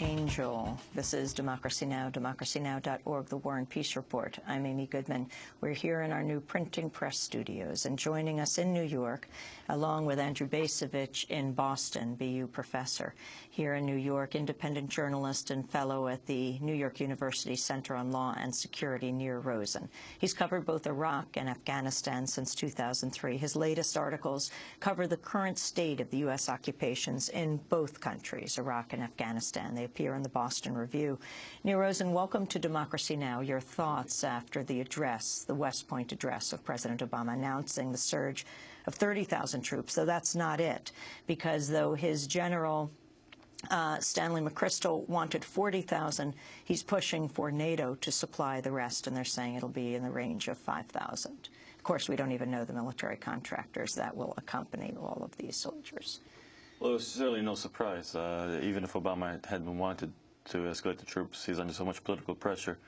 angel. This is Democracy Now!, democracynow.org, the War and Peace Report. I'm Amy Goodman. We're here in our new printing press studios, and joining us in New York, along with Andrew Bacevich in Boston, BU professor. Here in New York, independent journalist and fellow at the New York University Center on Law and Security, Nir Rosen. He's covered both Iraq and Afghanistan since 2003. His latest articles cover the current state of the U.S. occupations in both countries, Iraq and Afghanistan. They appear in the Boston Review. Nir Rosen, welcome to Democracy Now! Your thoughts after the address, the West Point address of President Obama announcing the surge of 30,000 troops, though that's not it, because though his general Stanley McChrystal wanted 40,000, he's pushing for NATO to supply the rest, and they're saying it'll be in the range of 5,000. Of course, we don't even know the military contractors that will accompany all of these soldiers. Well, it was certainly no surprise. Even if Obama had wanted to escalate the troops, he's under so much political pressure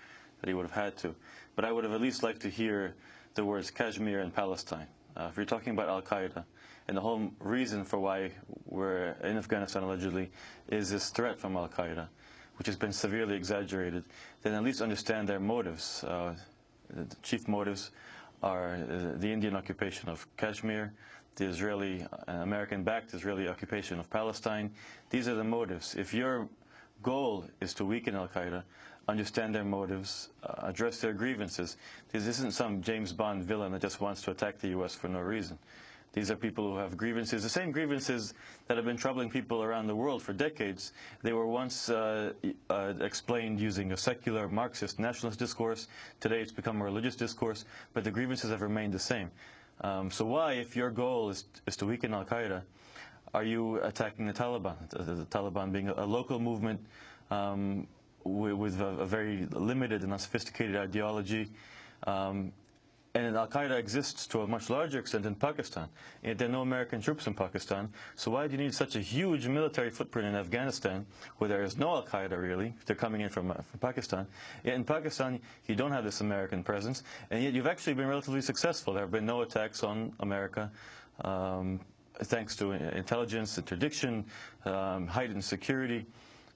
that he would have had to. But I would have at least liked to hear the words Kashmir and Palestine. If you're talking about al-Qaeda, and the whole reason for why we're in Afghanistan allegedly is this threat from al-Qaeda, which has been severely exaggerated, then at least understand their motives. The chief motives are the Indian occupation of Kashmir, the Israeli, American-backed Israeli occupation of Palestine. These are the motives. If your goal is to weaken al-Qaeda, understand their motives, address their grievances. This isn't some James Bond villain that just wants to attack the U.S. for no reason. These are people who have grievances, the same grievances that have been troubling people around the world for decades. They were once explained using a secular Marxist nationalist discourse. Today it's become a religious discourse, but the grievances have remained the same. So why, if your goal is to weaken al-Qaeda, are you attacking the Taliban? The Taliban being a local movement with a very limited and unsophisticated ideology. And al-Qaeda exists to a much larger extent in Pakistan. And there are no American troops in Pakistan. So why do you need such a huge military footprint in Afghanistan, where there is no al-Qaeda really? They're coming in from Pakistan. Yet in Pakistan, you don't have this American presence, and yet you've actually been relatively successful. There have been no attacks on America, thanks to intelligence, interdiction, heightened security.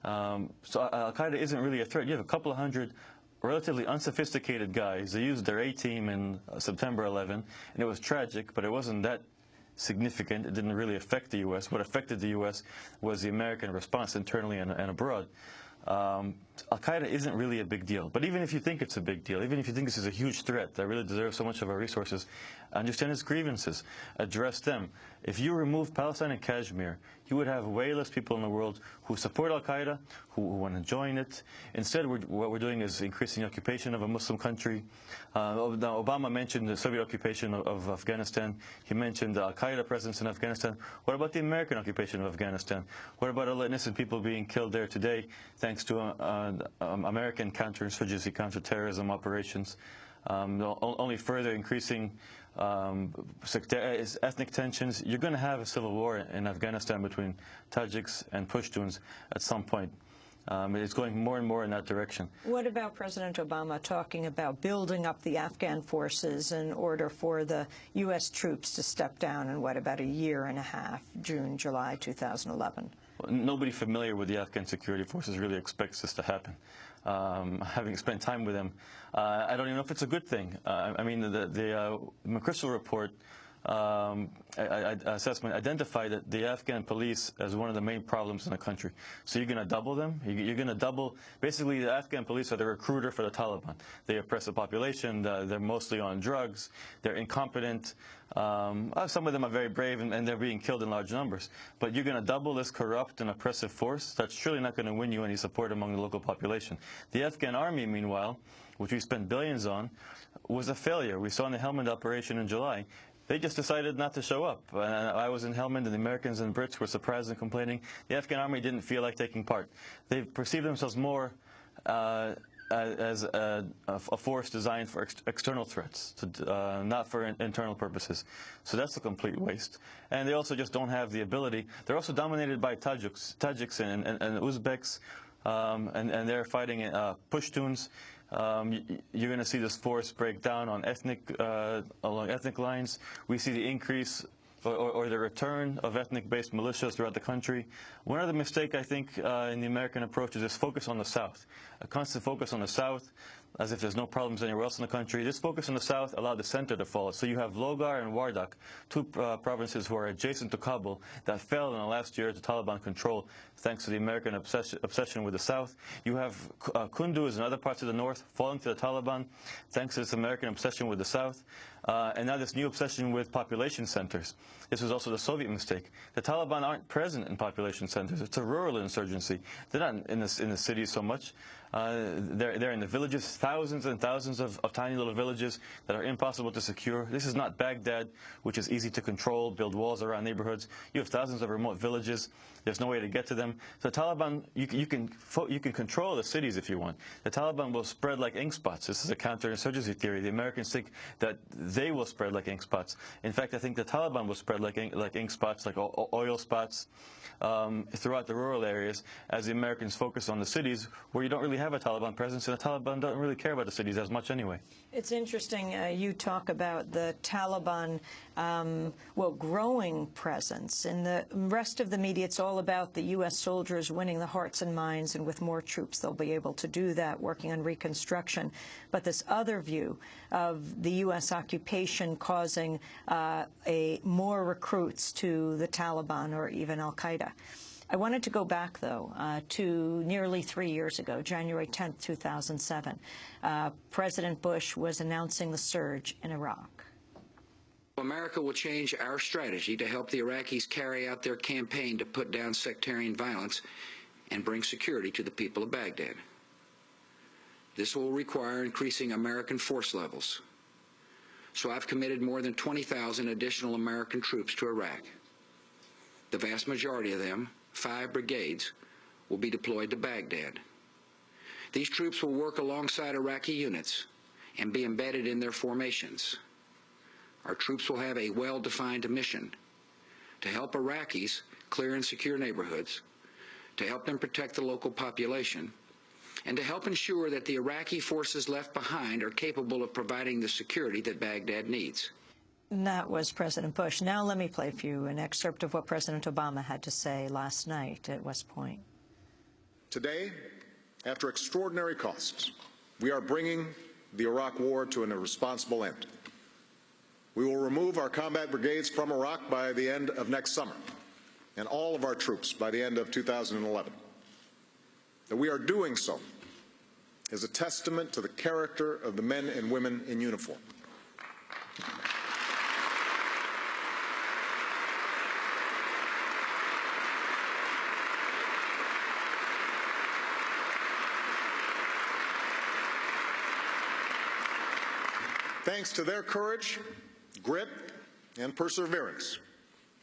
So al-Qaeda isn't really a threat. You have a couple of hundred relatively unsophisticated guys. They used their A-team in September 11, and it was tragic, but it wasn't that significant. It didn't really affect the U.S. What affected the U.S. was the American response internally and abroad. Al-Qaeda isn't really a big deal. But even if you think it's a big deal, even if you think this is a huge threat that really deserves so much of our resources, understand its grievances, address them. If you remove Palestine and Kashmir, you would have way less people in the world who support al-Qaeda, who want to join it. Instead, what we're doing is increasing the occupation of a Muslim country. Now, Obama mentioned the Soviet occupation of Afghanistan. He mentioned the al-Qaeda presence in Afghanistan. What about the American occupation of Afghanistan? What about all the innocent people being killed there today thanks to American counterinsurgency, counterterrorism operations? Only further increasing ethnic tensions. You're going to have a civil war in Afghanistan between Tajiks and Pashtuns at some point. It's going more and more in that direction. What about President Obama talking about building up the Afghan forces in order for the U.S. troops to step down in, what, about a year and a half, June, July 2011? Well, nobody familiar with the Afghan security forces really expects this to happen. Having spent time with them, I don't even know if it's a good thing. I mean, the McChrystal report assessment identified the Afghan police as one of the main problems in the country. So you're going to double them? You're going to double, basically the Afghan police are the recruiter for the Taliban. They oppress the population, they're mostly on drugs, they're incompetent. Some of them are very brave and they're being killed in large numbers. But you're going to double this corrupt and oppressive force? That's surely not going to win you any support among the local population. The Afghan army, meanwhile, which we spent billions on, was a failure. We saw in the Helmand operation in July. They just decided not to show up. I was in Helmand, and the Americans and Brits were surprised and complaining. The Afghan army didn't feel like taking part. They perceived themselves more as a force designed for external threats, not for internal purposes. So that's a complete waste. And they also just don't have the ability. They're also dominated by Tajiks and Uzbeks, and they're fighting Pashtuns. You're going to see this force break down on along ethnic lines. We see the increase or the return of ethnic-based militias throughout the country. One other mistake, I think, in the American approach is this focus on the South. A constant focus on the South, as if there's no problems anywhere else in the country. This focus on the South allowed the center to fall. So you have Logar and Wardak, two provinces who are adjacent to Kabul, that fell in the last year to Taliban control thanks to the American obsession with the South. You have Kunduz and other parts of the North falling to the Taliban thanks to this American obsession with the South. And now this new obsession with population centers. This was also the Soviet mistake. The Taliban aren't present in population centers. It's a rural insurgency. They're not in the cities so much. They're in the villages, thousands and thousands of tiny little villages that are impossible to secure. This is not Baghdad, which is easy to control, build walls around neighborhoods. You have thousands of remote villages. There's no way to get to them. So the Taliban, you can control the cities if you want. The Taliban will spread like ink spots. This is a counterinsurgency theory. The Americans think that they will spread like ink spots. In fact, I think the Taliban will spread like ink spots, like oil spots, throughout the rural areas, as the Americans focus on the cities where you don't really have a Taliban presence, and the Taliban don't really care about the cities as much anyway. It's interesting you talk about the Taliban, growing presence. In the rest of the media, it's all about the U.S. soldiers winning the hearts and minds, and with more troops they'll be able to do that, working on reconstruction. But this other view of the U.S. occupation causing more recruits to the Taliban or even al-Qaeda. I wanted to go back, though, to nearly 3 years ago, January 10th, 2007. President Bush was announcing the surge in Iraq. America will change our strategy to help the Iraqis carry out their campaign to put down sectarian violence and bring security to the people of Baghdad. This will require increasing American force levels. So I've committed more than 20,000 additional American troops to Iraq. The vast majority of them, 5 brigades, will be deployed to Baghdad. These troops will work alongside Iraqi units and be embedded in their formations. Our troops will have a well-defined mission to help Iraqis clear and secure neighborhoods, to help them protect the local population, and to help ensure that the Iraqi forces left behind are capable of providing the security that Baghdad needs. And that was President Bush. Now let me play for you an excerpt of what President Obama had to say last night at West Point. Today, after extraordinary costs, we are bringing the Iraq war to an irresponsible end. We will remove our combat brigades from Iraq by the end of next summer, and all of our troops by the end of 2011. That we are doing so is a testament to the character of the men and women in uniform. Thanks to their courage, grit, and perseverance,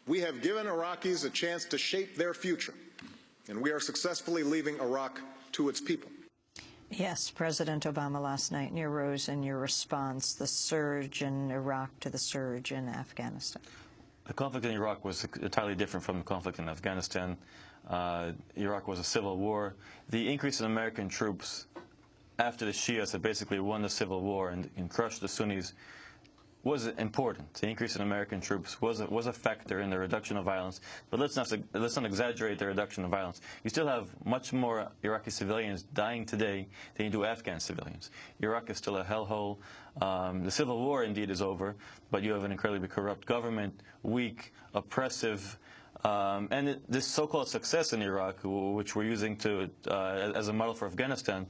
we have given Iraqis a chance to shape their future, and we are successfully leaving Iraq to its people. Yes, President Obama last night. Nir Rosen, your response, the surge in Iraq to the surge in Afghanistan. The conflict in Iraq was entirely different from the conflict in Afghanistan. Iraq was a civil war. The increase in American troops after the Shias had basically won the civil war and crushed the Sunnis was important. The increase in American troops was a factor in the reduction of violence, but let's not exaggerate the reduction of violence. You still have much more Iraqi civilians dying today than you do Afghan civilians. Iraq is still a hellhole. The civil war indeed is over, but you have an incredibly corrupt government, weak, oppressive, and this so-called success in Iraq, which we're using as a model for Afghanistan,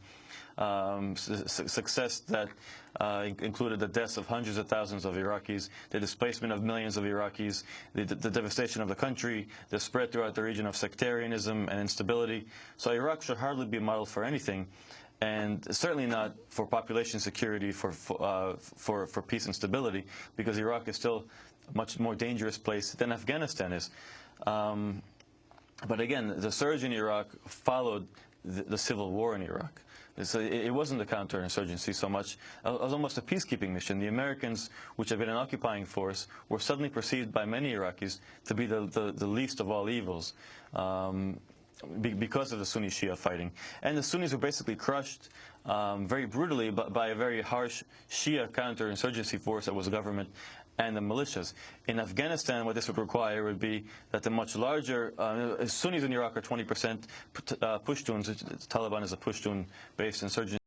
success that included the deaths of hundreds of thousands of Iraqis, the displacement of millions of Iraqis, the devastation of the country, the spread throughout the region of sectarianism and instability. So Iraq should hardly be a model for anything, and certainly not for population security, for peace and stability, because Iraq is still a much more dangerous place than Afghanistan is. But again, the surge in Iraq followed the civil war in Iraq. So it wasn't a counterinsurgency so much. It was almost a peacekeeping mission. The Americans, which have been an occupying force, were suddenly perceived by many Iraqis to be the least of all evils because of the Sunni-Shia fighting. And the Sunnis were basically crushed very brutally by a very harsh Shia counterinsurgency force that was the government. and the militias. In Afghanistan, what this would require would be that the much larger Sunnis in Iraq are 20% Pashtuns. The Taliban is a Pashtun-based insurgency.